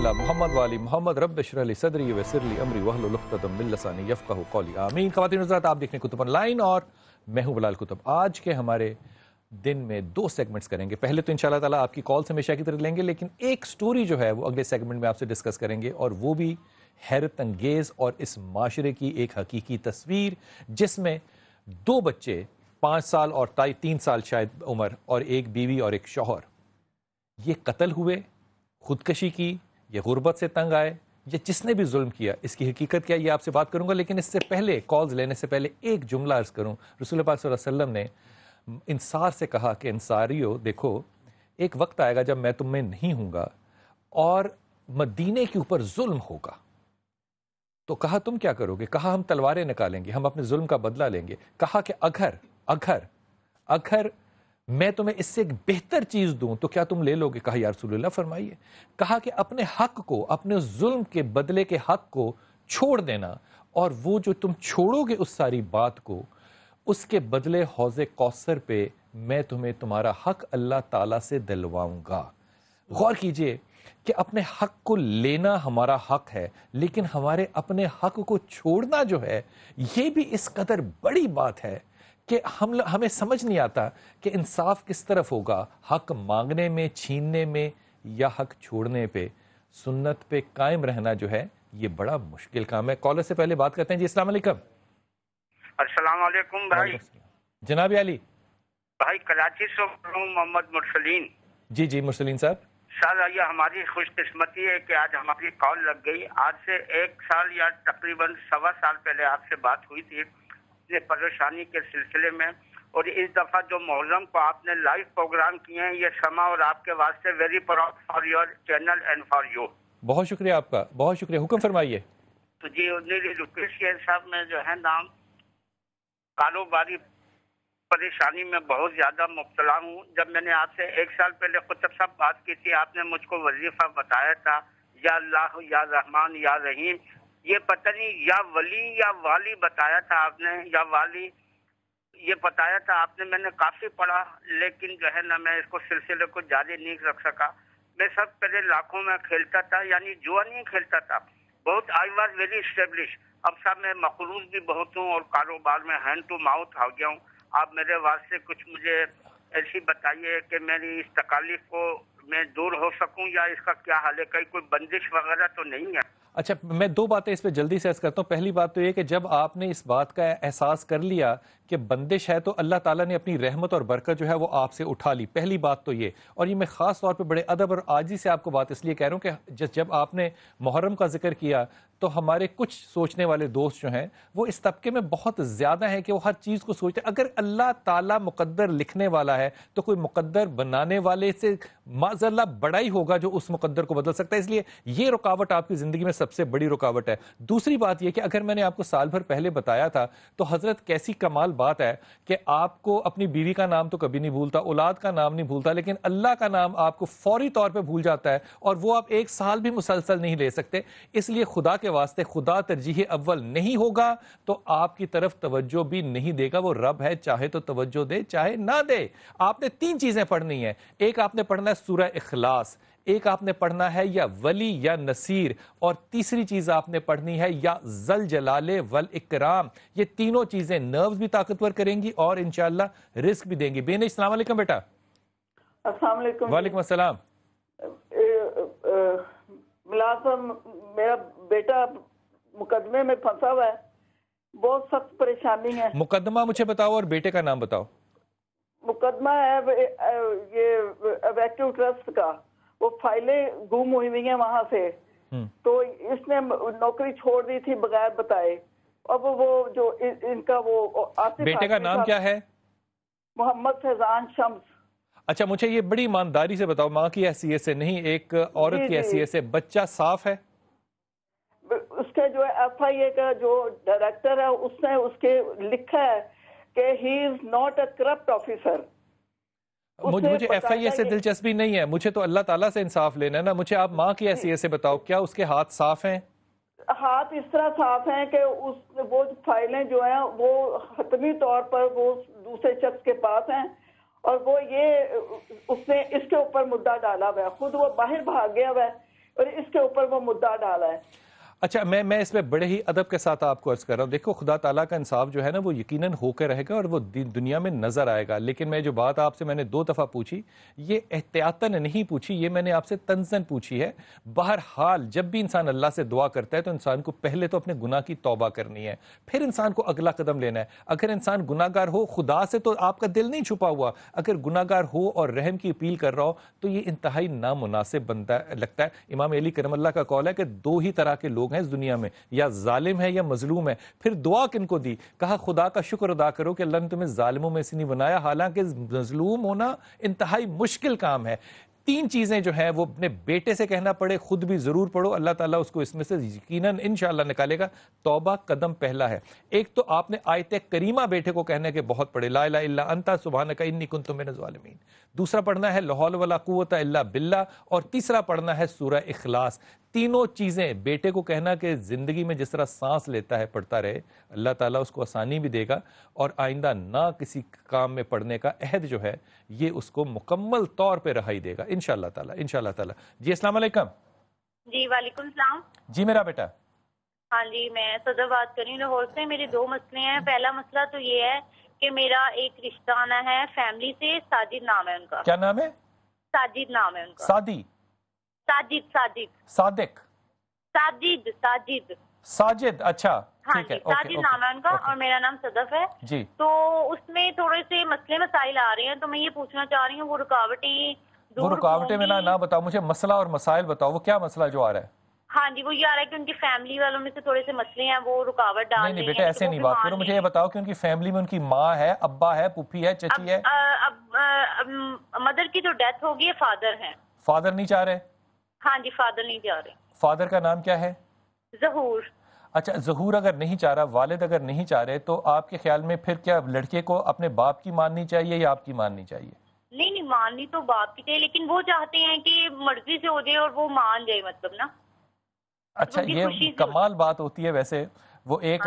علی محمد والی محمد رب اشرح لی صدری ویسر لی امری واحلل عقدۃ من لسانی یفقہوا قولی آمین۔ خواتین و حضرات، آپ دیکھ رہے ہیں کتب آن لائن اور میں ہوں بلال کتب۔ آج کے ہمارے دن میں 2 سیگمنٹس کریں گے۔ پہلے تو انشاءاللہ تعالیٰ آپ کی کالز ہمیشہ کی طرح لیں گے، لیکن ایک سٹوری جو ہے وہ اگلے سیگمنٹ میں آپ سے ڈسکس کریں گے، اور وہ بھی حیرت انگیز اور اس معاشرے کی ایک حقیقی تصویر، جس میں 2 بچے 5 سال اور 3 سال شاید عمر، اور ایک بیوی اور ایک شوہر، یہ قتل ہوئے، خودکشی کی، یا غربت سے تنگ آئے، یا جس نے بھی ظلم کیا، اس کی حقیقت کیا، یہ آپ سے بات کروں گا۔ لیکن اس سے پہلے، کالز لینے سے پہلے ایک جملہ عرض کروں۔ رسول پاک صلی اللہ علیہ وسلم نے انصار سے کہا کہ انصاریو دیکھو، ایک وقت آئے گا جب میں تم میں نہیں ہوں گا اور مدینے کے اوپر ظلم ہوگا، تو کہا تم کیا کرو گے؟ کہا ہم تلواریں نکالیں گے، ہم اپنے ظلم کا بدلہ لیں گے۔ کہا کہ اگر میں تمہیں اس سے ایک بہتر چیز دوں تو کیا تم لے لو گے؟ کہا یا رسول اللہ فرمائیے۔ کہا کہ اپنے حق کو، اپنے ظلم کے بدلے کے حق کو چھوڑ دینا، اور وہ جو تم چھوڑو گے اس ساری بات کو، اس کے بدلے حوض کوثر پہ میں تمہیں تمہارا حق اللہ تعالیٰ سے دلواؤں گا۔ غور کیجئے کہ اپنے حق کو لینا ہمارا حق ہے، لیکن ہمارے اپنے حق کو چھوڑنا جو ہے، یہ بھی اس قدر بڑی بات ہے کہ ہمیں سمجھ نہیں آتا کہ انصاف کس طرف ہوگا، حق مانگنے میں، چھیننے میں، یا حق چھوڑنے پہ۔ سنت پہ قائم رہنا جو ہے، یہ بڑا مشکل کام ہے۔ کالر سے پہلے بات کرتے ہیں۔ جی السلام علیکم۔ السلام علیکم بھائی۔ جناب علی بھائی کراچی سے محمد مرسلین۔ جی مرسلین صاحب۔ سر یہ ہماری خوش قسمتی ہے کہ آج ہماری کال لگ گئی۔ آج سے 1 سال یا تقریباً 1.25 سال پہلے آپ سے بات ہوئی تھی یہ پریشانی کے سلسلے میں، اور اس دفعہ جو محرم کو آپ نے لائیو پروگرام کیے ہیں، یہ سما اور آپ کے واسطے very proud for your channel and for you. بہت شکریہ آپ کا، بہت شکریہ۔ حکم فرمائیے۔ تو جی میری ریکویسٹ ہے صاحب، میں جو ہے نا کاروباری پریشانی میں بہت زیادہ مبتلا ہوں۔ جب میں نے آپ سے 1 سال پہلے قطب صاحب بات کی تھی، آپ نے مجھ کو وظیفہ بتایا تھا، یا اللہ یا رحمان یا رحیم، یہ پتہ نہیں یا ولی یا والی بتایا تھا آپ نے، یا والی یہ بتایا تھا آپ نے۔ میں نے کافی پڑھا، لیکن جو ہے نا میں اس کو سلسلے کو جاری نہیں رکھ سکا۔ میں سب پہلے لاکھوں میں کھیلتا تھا، یعنی جوا نہیں کھیلتا تھا بہت، آئی واز ویری اسٹیبلش۔ اب صاحب میں مقروض بھی بہت ہوں اور کاروبار میں ہینڈ ٹو ماؤتھ آ گیا ہوں۔ آپ میرے واسطے کچھ مجھے ایسی بتائیے کہ میری اس تکالیف کو میں دور ہو سکوں، یا اس کا کیا حل ہے؟ کہیں کوئی بندش وغیرہ تو نہیں ہے؟ اچھا، میں 2 باتیں اس پہ جلدی سے عرض کرتا ہوں۔ پہلی بات تو یہ کہ جب آپ نے اس بات کا احساس کر لیا کہ بندش ہے، تو اللہ تعالیٰ نے اپنی رحمت اور برکت جو ہے وہ آپ سے اٹھا لی۔ پہلی بات تو یہ، اور یہ میں خاص طور پہ بڑے ادب اور عاجزی سے آپ کو بات اس لیے کہہ رہا ہوں کہ جب آپ نے محرم کا ذکر کیا، تو ہمارے کچھ سوچنے والے دوست جو ہیں وہ اس طبقے میں بہت زیادہ ہیں کہ وہ ہر چیز کو سوچتے ہیں۔ اگر اللہ تعالیٰ مقدر لکھنے والا ہے تو کوئی مقدر بنانے والے سے معاذ اللہ بڑا ہی ہوگا جو اس مقدر کو بدل سکتا ہے۔ اس لیے یہ رکاوٹ آپ کی زندگی میں سب سے بڑی رکاوٹ ہے۔ دوسری بات یہ کہ اگر میں نے آپ کو سال بھر پہلے بتایا تھا تو حضرت کیسی کمال بات ہے کہ آپ کو اپنی بیوی کا نام تو کبھی نہیں بھولتا، اولاد کا نام نہیں بھولتا، لیکن اللہ کا نام آپ کو فوری طور پہ بھول جاتا ہے، اور وہ آپ 1 سال بھی مسلسل نہیں لے سکتے۔ اس لیے خدا کے واسطے، خدا ترجیح اول نہیں ہوگا تو آپ کی طرف توجہ بھی نہیں دے گا۔ وہ رب ہے، چاہے تو توجہ دے چاہے نہ دے۔ آپ نے 3 چیزیں پڑھنی ہیں۔ ایک آپ نے پڑھنا ہے سورہ اخلاص، ایک آپ نے پڑھنا ہے یا ولی یا نصیر، اور تیسری چیز آپ نے پڑھنی ہے یا ذل جلال والاکرام۔ یہ تینوں چیزیں نروز بھی طاقتور کریں گی اور انشاءاللہ رزق بھی دیں گی۔ بین السلام علیکم بیٹا۔ السلام علیکم۔ وعلیکم السلام۔ ملازم میرا بیٹا مقدمے میں پھنسا ہوا ہے، بہت سخت پریشانی ہے۔ مقدمہ مجھے بتاؤ اور بیٹے کا نام بتاؤ۔ مقدمہ ہے یہ ایویکٹو ٹرسٹ کا، وہ فائلیں گم ہوئی ہیں وہاں سے، تو اس نے نوکری چھوڑ دی تھی بغیر بتائے۔ اب وہ جو ان کا وہ بیٹے کا نام کیا ہے؟ محمد فیضان شمس۔ اچھا، مجھے یہ بڑی ایمانداری سے بتاؤ، ماں کی حیثیت سے نہیں، ایک عورت کی حیثیت سے، بچہ صاف ہے؟ اس کے جو ایف آئی اے کا جو ڈائریکٹر ہے اس نے اس کے لکھا ہے کہ he is not a corrupt officer. مجھے ایف آئی اے سے دلچسپی نہیں ہے، مجھے تو اللہ تعالیٰ سے انصاف لینا ہے نا۔ مجھے آپ ماں کی حیثیت سے بتاؤ، کیا اس کے ہاتھ صاف ہیں؟ ہاتھ اس طرح صاف ہیں کہ وہ فائلیں جو ہیں وہ حتمی طور پر وہ دوسرے شخص کے پاس ہیں، اور وہ یہ اس نے اس کے اوپر مدعا ڈالا ہوا ہے، خود وہ باہر بھاگ گیا ہوا ہے۔ اور اس کے اوپر وہ مدعا ڈالا ہے. اچھا میں اس میں بڑے ہی ادب کے ساتھ آپ کو عرض کر رہا ہوں. دیکھو خدا تعالیٰ کا انصاف جو ہے نا وہ یقیناً ہو کے رہے گا اور وہ دنیا میں نظر آئے گا. لیکن میں جو بات آپ سے میں نے 2 دفعہ پوچھی یہ احتیاطاً نہیں پوچھی, یہ میں نے آپ سے تنزن پوچھی ہے. بہرحال جب بھی انسان اللہ سے دعا کرتا ہے تو انسان کو پہلے تو اپنے گناہ کی توبہ کرنی ہے, پھر انسان کو اگلا قدم لینا ہے. اگر انسان گناہ گار ہو, خدا سے تو آپ کا دل نہیں چھپا ہوا, اگر گناہ گار ہو اور رحم کی اپیل کر رہا ہو تو یہ انتہائی نامناسب بنتا لگتا ہے. امام علی کرم اللہ کا قول ہے کہ 2 ہی طرح کے لوگ ہیں اس دنیا میں, یا ظالم ہے یا مظلوم ہے. پھر دعا کن کو دی؟ کہا خدا کا شکر ادا کرو کہ اللہ نے تمہیں ظالموں میں سے نہیں بنایا, حالانکہ مظلوم ہونا انتہائی مشکل کام ہے. 3 چیزیں جو ہیں وہ اپنے بیٹے سے کہنا پڑے, خود بھی ضرور پڑھو, اللہ تعالیٰ اس کو اس میں سے یقیناً انشاءاللہ نکالے گا. توبہ قدم پہلا ہے. ایک تو آپ نے آیت کریمہ بیٹے کو کہنے کے بہت پڑھے, لا الہ الا انت سبحانک انی کنت من الظالمین. دوسرا پڑھنا ہے لا حول ولا قوت الا باللہ, اور تیسرا پڑھنا ہے سورہ اخلاص. تینوں چیزیں بیٹے کو کہنا کہ زندگی میں جس طرح سانس لیتا ہے پڑھتا رہے, اللہ تعالیٰ اس کو آسانی بھی دے گا اور آئندہ نہ کسی کام میں پڑھنے کا عہد جو ہے یہ اس کو مکمل طور پہ رہائی دے گا انشاءاللہ تعالیٰ, انشاءاللہ تعالیٰ. جی السلام علیکم. جی وعلیکم السلام. جی میرا بیٹا. ہاں جی میں صدر بات کر رہی ہوں لاہور سے. میرے 2 مسئلے ہیں. پہلا مسئلہ تو یہ ہے کہ میرا ایک رشتہ آنا ہے فیملی سے, ساجد نام ہے ان کا. کیا نام ہے؟ ساجد نام ہے ان کا. سادی؟ ساجد. صادق؟ ساجد. ساجد. اچھا ہاں ٹھیک ہے. جی ساجد نام ہے ان کا اور میرا نام صدف ہے. جی تو اس میں تھوڑے سے مسئلے مسائل آ رہے ہیں, تو میں یہ پوچھنا چاہ رہی ہوں وہ رکاوٹیں میں نہ بتاؤ مجھے, مسئلہ اور مسائل بتاؤ, وہ کیا مسئلہ جو آ رہا ہے؟ ہاں جی وہ یہ آ رہا ہے کہ ان کی فیملی والوں میں سے تھوڑے سے مسئلے ہیں, وہ رکاوٹ ڈال رہے ہیں. نہیں بیٹا ایسے نہیں بات کرو, مجھے یہ بتاؤ کہ ان کی فیملی میں ان کی ماں ہے, ابا ہے, پھوپھی ہے, چچی ہے؟ مدر کی جو ڈیتھ ہوگی فادر ہیں. فادر نہیں چاہ رہے؟ ہاں جی فادر نہیں چاہ رہے. فادر کا نام کیا ہے؟ ظہور. اچھا ظہور اگر نہیں چاہ رہا, والد اگر نہیں چاہ رہے, تو آپ کے خیال میں پھر کیا لڑکے کو اپنے باپ کی ماننی چاہیے یا آپ کی ماننی چاہیے؟ نہیں ماننی تو باپ کی چاہیے, لیکن وہ چاہتے ہیں کہ مرضی سے ہو جائے اور وہ مان جائے, مطلب نا. اچھا یہ کمال بات ہوتی ہے ویسے. وہ ایک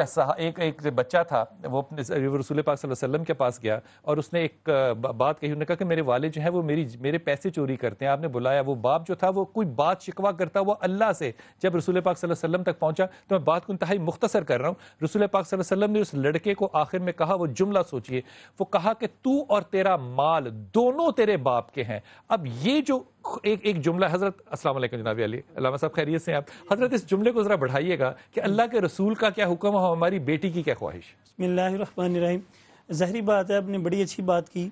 بچہ تھا, وہ اپنے رسول پاک صلی اللہ علیہ وسلم کے پاس گیا اور اس نے ایک بات کہی, انہوں نے کہا کہ میرے والد جو ہیں وہ میرے پیسے چوری کرتے ہیں. آپ نے بلایا, وہ باپ جو تھا وہ کوئی بات شکوا کرتا ہوا اللہ سے. جب رسول پاک صلی اللہ علیہ وسلم تک پہنچا, تو میں بات کو انتہائی مختصر کر رہا ہوں, رسول پاک صلی اللہ علیہ وسلم نے اس لڑکے کو آخر میں کہا, وہ جملہ سوچئے, وہ کہا کہ تو اور تیرا مال دونوں تیرے باپ کے ہیں. اب یہ جو ایک جملہ, حضرت السلام علیکم جناب علی, علامہ صاحب خیریت سے ہیں آپ حضرت, اس جملے کو ذرا بڑھائیے گا کہ اللہ کے رسول کا کیا حکم ہے, ہماری بیٹی کی کیا خواہش. بسم اللہ الرحمن الرحیم. ظاہری بات ہے, آپ نے بڑی اچھی بات کی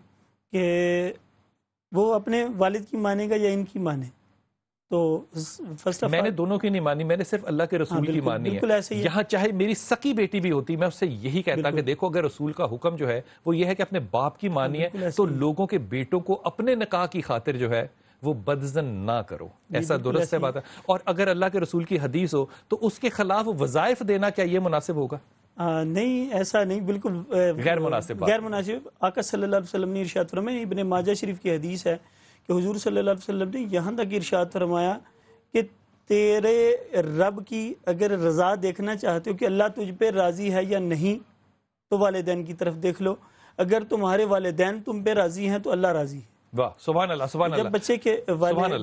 کہ وہ اپنے والد کی مانے گا یا ان کی مانے. تو میں نے دونوں کی نہیں مانی, میں نے صرف اللہ کے رسول کی مانی ہے. یہاں چاہے میری سکی بیٹی بھی ہوتی, میں اس سے یہی کہتا کہ دیکھو اگر رسول کا حکم جو ہے وہ یہ ہے کہ اپنے باپ کی مانی ہے, تو لوگوں کے بیٹوں کو اپنے نکاح کی خاطر جو ہے وہ بدزن نہ کرو. ایسا درست ہے بات ہے. اور اگر اللہ کے رسول کی حدیث ہو تو اس کے خلاف وظائف دینا کیا یہ مناسب ہوگا؟ نہیں ایسا نہیں, بالکل غیر مناسب. آقا صلی اللہ علیہ وسلم نے ارشاد فرمایا, ابن ماجہ شریف کی حدیث ہے کہ حضور صلی اللہ علیہ وسلم نے یہاں تک ارشاد فرمایا کہ تیرے رب کی اگر رضا دیکھنا چاہتے ہو کہ اللہ تجھ پہ راضی ہے یا نہیں, تو والدین کی طرف دیکھ لو. اگر تمہارے والدین تم پہ راضی ہیں تو اللہ راضی ہے. واہ سبحان اللہ, سبحان اللہ. جب بچے کے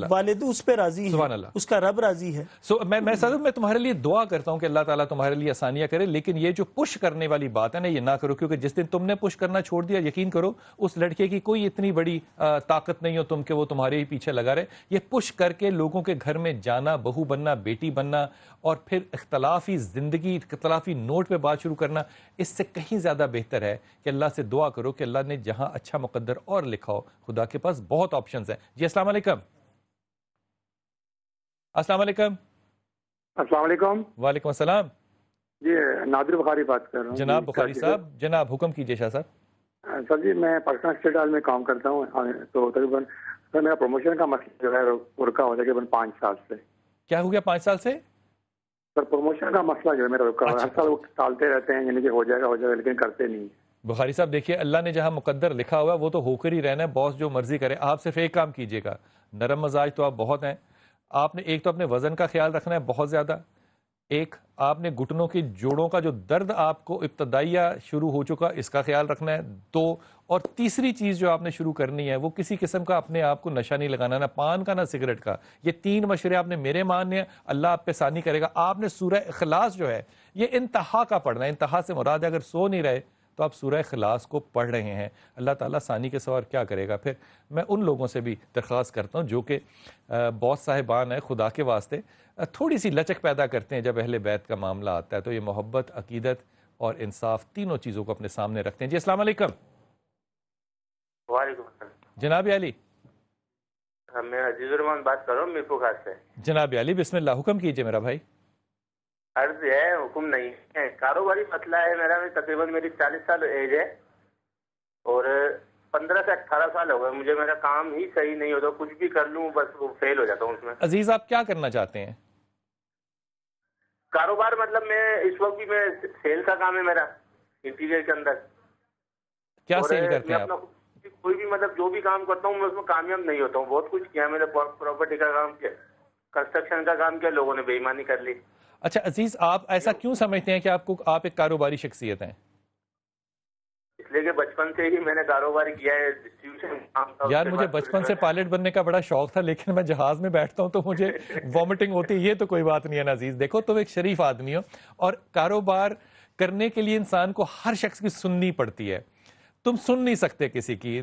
والد اس پہ راضی ہیں, اس کا رب راضی ہے. میں تمہارے لیے دعا کرتا ہوں کہ اللہ تعالیٰ تمہارے لیے آسانیاں کرے, لیکن یہ جو پش کرنے والی بات ہے نا, یہ نہ کرو, کیونکہ جس دن تم نے پش کرنا چھوڑ دیا, یقین کرو اس لڑکے کی کوئی اتنی بڑی طاقت نہیں ہو تم کہ وہ تمہارے ہی پیچھے لگا رہے. یہ پش کر کے لوگوں کے گھر میں جانا, بہو بننا, بیٹی بننا, اور پھر اختلافی زندگی, اختلافی نوٹ پہ بات شروع کرنا, اس سے کہیں زیادہ بہتر ہے کہ اللہ سے دعا کرو کہ اللہ نے جہاں اچھا مقدر اور لکھا ہو, خدا کے پاس بہت آپشنز ہیں. جی السلام علیکم. السلام علیکم. السلام علیکم. وعلیکم السلام. جی نادر بخاری بات کر رہا ہوں. جناب بخاری صاحب, جناب حکم کیجیے. شاہ صاحب. سر جی میں پاکستان اسٹیٹ ہال میں کام کرتا ہوں, تو تقریباً سر میرا پروموشن کا مسئلہ جو ہے رکا ہو تقریباً 5 سال سے. کیا ہو گیا 5 سال سے؟ سر پروموشن کا مسئلہ جو ہے میرا رکا ہوا ہے. ہر سال وہ ٹالتے رہتے ہیں, یعنی کہ ہو جائے گا لیکن کرتے نہیں. بخاری صاحب دیکھیے, اللہ نے جہاں مقدر لکھا ہوا ہے وہ تو ہو کر ہی رہنا ہے, باس جو مرضی کرے. آپ صرف ایک کام کیجیے گا, نرم مزاج تو آپ بہت ہیں, آپ نے ایک تو اپنے وزن کا خیال رکھنا ہے بہت زیادہ, ایک آپ نے گھٹنوں کی جوڑوں کا جو درد آپ کو ابتدائیہ شروع ہو چکا اس کا خیال رکھنا ہے. 2 اور تیسری چیز جو آپ نے شروع کرنی ہے وہ کسی قسم کا اپنے آپ کو نشہ نہیں لگانا, نہ پان کا نہ سگریٹ کا. یہ 3 مشورے آپ نے میرے ماننے ہیں, اللہ آپ پہ ثانی کرے گا. آپ نے سورہ اخلاص جو ہے یہ انتہا کا پڑھنا ہے. انتہا سے مراد ہے اگر سو نہیں رہے تو آپ سورہ اخلاص کو پڑھ رہے ہیں. اللہ تعالیٰ ثانی کے سوا کیا کرے گا. پھر میں ان لوگوں سے بھی درخواست کرتا ہوں جو کہ بہت صاحبان ہیں, خدا کے واسطے تھوڑی سی لچک پیدا کرتے ہیں جب اہل بیت کا معاملہ آتا ہے, تو یہ محبت, عقیدت اور انصاف تینوں چیزوں کو اپنے سامنے رکھتے ہیں. جی السلام علیکم. وعلیکم السلام. جناب علی. میں عزیز الرحمان بات کر رہا ہوں میرپور خاص سے. جناب علی بسم اللہ, حکم کیجئے میرا بھائی. عرض ہے, حکم نہیں ہے, کاروباری مسئلہ ہے میرا. تقریباً میری 40 سال ایج ہے اور 15 سے 18 سال ہو گئے مجھے. میرا کام ہی صحیح نہیں ہوتا, کچھ بھی کر لوں بس وہ فیل ہو جاتا ہوں اس میں. عزیز آپ کیا کرنا چاہتے ہیں؟ کاروبار مطلب میں اس وقت بھی میں سیل کا کام ہے میرا انٹیریئر کے اندر. کیا سیل کرتے ہیں آپ؟ کوئی بھی مطلب جو بھی کام کرتا ہوں میں اس میں کامیاب نہیں ہوتا ہوں. بہت کچھ کیا میں نے, پراپرٹی کا کام کیا, کنسٹرکشن کا کام کیا, لوگوں نے بے ایمانی کر لی. اچھا عزیز, آپ ایسا کیوں سمجھتے ہیں کہ آپ ایک کاروباری شخصیت ہیں؟ اس لیے کہ بچپن سے ہی میں نے کاروبار کیا ہے, ڈسٹریبیوشن. یار مجھے بچپن سے پائلٹ بننے کا بڑا شوق تھا, لیکن میں جہاز میں بیٹھتا ہوں تو مجھے وامٹنگ ہوتی ہے. یہ تو کوئی بات نہیں ہے نا عزیز. دیکھو تم ایک شریف آدمی ہو اور کاروبار کرنے کے لیے انسان کو ہر شخص کی سننی پڑتی ہے. تم سن نہیں سکتے کسی کی,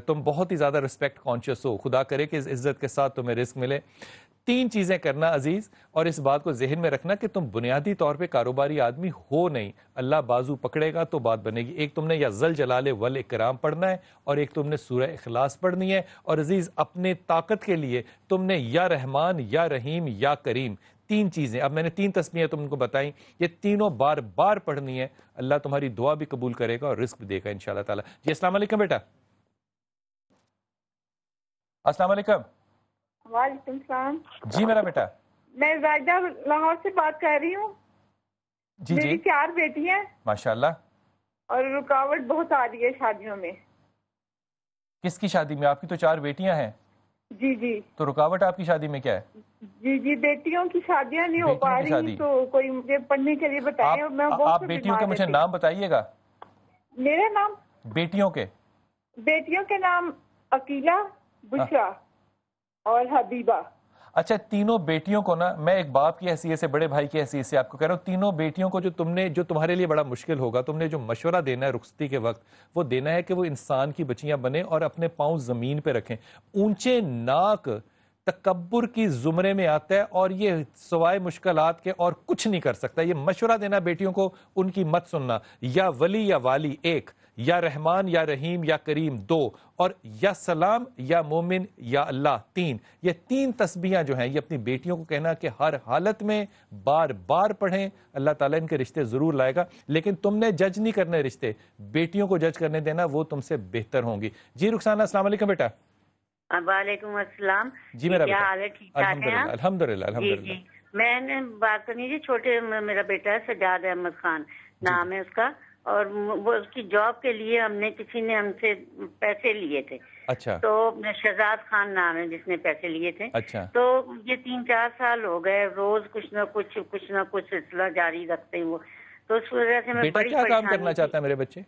تم بہت ہی زیادہ رسپیکٹ کانشیس ہو. خدا کرے کہ اس عزت کے ساتھ تمہیں رزق ملے. 3 چیزیں کرنا عزیز, اور اس بات کو ذہن میں رکھنا کہ تم بنیادی طور پہ کاروباری آدمی ہو نہیں. اللہ بازو پکڑے گا تو بات بنے گی. ایک تم نے یا ذل جلال والاکرام پڑھنا ہے, اور ایک تم نے سورہ اخلاص پڑھنی ہے. اور عزیز اپنے طاقت کے لیے تم نے یا رحمان یا رحیم یا کریم 3 چیزیں, اب میں نے 3 تسمیاں تم کو بتائیں, یہ تینوں بار بار پڑھنی ہے. اللہ تمہاری دعا بھی قبول کرے گا اور رزق بھی دے گا انشاءاللہ تعالی. جی السلام علیکم بیٹا. السلام علیکم. وعلیکم السلام. جی میرا بیٹا. میں زائدہ لاہور سے بات کر رہی ہوں. جی میری 4 بیٹی ہیں ماشاءاللہ. اور رکاوٹ بہت آ رہی ہے شادیوں میں. کس کی شادی میں؟ آپ کی تو 4 بیٹیاں ہیں. جی جی. تو رکاوٹ آپ کی شادی میں کیا ہے؟ جی بیٹیوں کی شادیاں نہیں ہو پا رہی, تو کوئی مجھے پڑھنے کے لیے بتائیں. آپ بیٹیوں کے مجھے نام بتائیے گا. میرا نام؟ بیٹیوں کے نام عقیلہ, بشرا اور حبیبہ. اچھا, تینوں بیٹیوں کو نا, میں ایک باپ کی حیثیت سے, بڑے بھائی کی حیثیت سے آپ کو کہہ رہا ہوں, تینوں بیٹیوں کو جو تمہارے لیے بڑا مشکل ہوگا, تم نے جو مشورہ دینا ہے رخصتی کے وقت, وہ دینا ہے کہ وہ انسان کی بچیاں بنیں اور اپنے پاؤں زمین پہ رکھیں. اونچے ناک تکبر کی زمرے میں آتا ہے, اور یہ سوائے مشکلات کے اور کچھ نہیں کر سکتا. یہ مشورہ دینا بیٹیوں کو, ان کی مت سننا. یا ولی یا والی 1, یا رحمان یا رحیم یا کریم 2, اور یا سلام یا مومن یا اللہ 3. یہ 3 تسبیحاں جو ہیں یہ اپنی بیٹیوں کو کہنا کہ ہر حالت میں بار بار پڑھیں. اللہ تعالیٰ ان کے رشتے ضرور لائے گا, لیکن تم نے جج نہیں کرنے رشتے, بیٹیوں کو جج کرنے دینا, وہ تم سے بہتر ہوں گی. جی رخسانہ السلام علیکم بیٹا. وعلیکم السلام. جی میرا کیا حال ہے؟ ٹھیک ٹھاک ہے؟ الحمدللہ. جی میں نے بات کرنی تھی. چھوٹے میرا بیٹا ہے سجاد احمد خان نام ہے اس کا, اور وہ اس کی جاب کے لیے کسی نے ہم سے پیسے لیے تھے. اچھا. تو شہزاد خان نام ہے جس نے پیسے لیے تھے. اچھا. تو یہ 3-4 سال ہو گئے, روز کچھ نہ کچھ سلسلہ جاری رکھتے ہیں وہ. تو اس وجہ سے میں بڑی کیا کام کرنا چاہتا ہے میرے بچے؟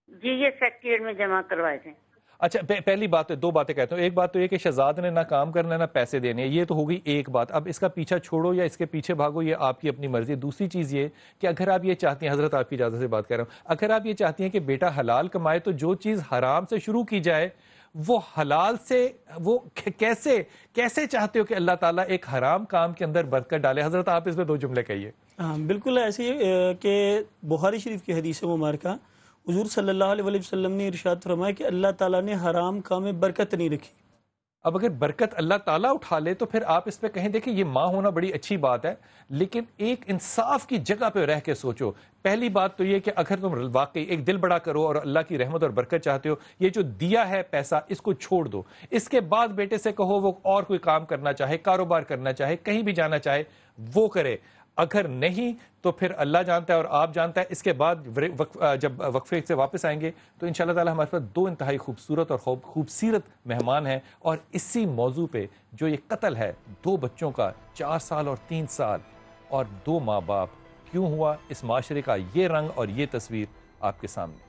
جی یہ سیکٹریٹ میں جمع کروائے تھے. اچھا, پہلی بات 2 باتیں کہتا ہوں. ایک بات تو یہ کہ شہزاد نے نہ کام کرنا نہ پیسے دینے, یہ تو ہوگی ایک بات. اب اس کا پیچھا چھوڑو یا اس کے پیچھے بھاگو, یہ آپ کی اپنی مرضی. دوسری چیز یہ کہ اگر آپ یہ چاہتی ہیں, حضرت آپ کی اجازت سے بات کر رہا ہوں, اگر آپ یہ چاہتی ہیں کہ بیٹا حلال کمائے, تو جو چیز حرام سے شروع کی جائے وہ حلال سے, وہ کیسے چاہتے ہو کہ اللہ تعالیٰ ایک حرام کام کے اندر برکت ڈالے؟ حضرت آپ اس میں 2 جملے کہیے. ہاں بالکل ایسے ہی کہ بخاری شریف کی حدیث مبارکہ حضور صلی اللہ علیہ وسلم نے ارشاد فرمایا کہ اللہ تعالیٰ نے حرام کام میں برکت نہیں رکھی. اب اگر برکت اللہ تعالیٰ اٹھا لے تو پھر آپ اس پہ کہیں دیکھیں یہ ماں ہونا بڑی اچھی بات ہے, لیکن ایک انصاف کی جگہ پہ رہ کے سوچو. پہلی بات تو یہ کہ اگر تم واقعی ایک دل بڑا کرو اور اللہ کی رحمت اور برکت چاہتے ہو, یہ جو دیا ہے پیسہ اس کو چھوڑ دو. اس کے بعد بیٹے سے کہو وہ اور کوئی کام کرنا چاہے, کاروبار کرنا چاہے, کہیں بھی جانا چاہے وہ کرے. اگر نہیں تو پھر اللہ جانتا ہے اور آپ جانتا ہے. اس کے بعد جب وقفے سے واپس آئیں گے تو انشاءاللہ تعالی ہمارے پاس 2 انتہائی خوبصورت اور خوبصورت مہمان ہیں, اور اسی موضوع پہ جو یہ قتل ہے 2 بچوں کا 4 سال اور 3 سال, اور 2 ماں باپ کیوں ہوا؟ اس معاشرے کا یہ رنگ اور یہ تصویر آپ کے سامنے.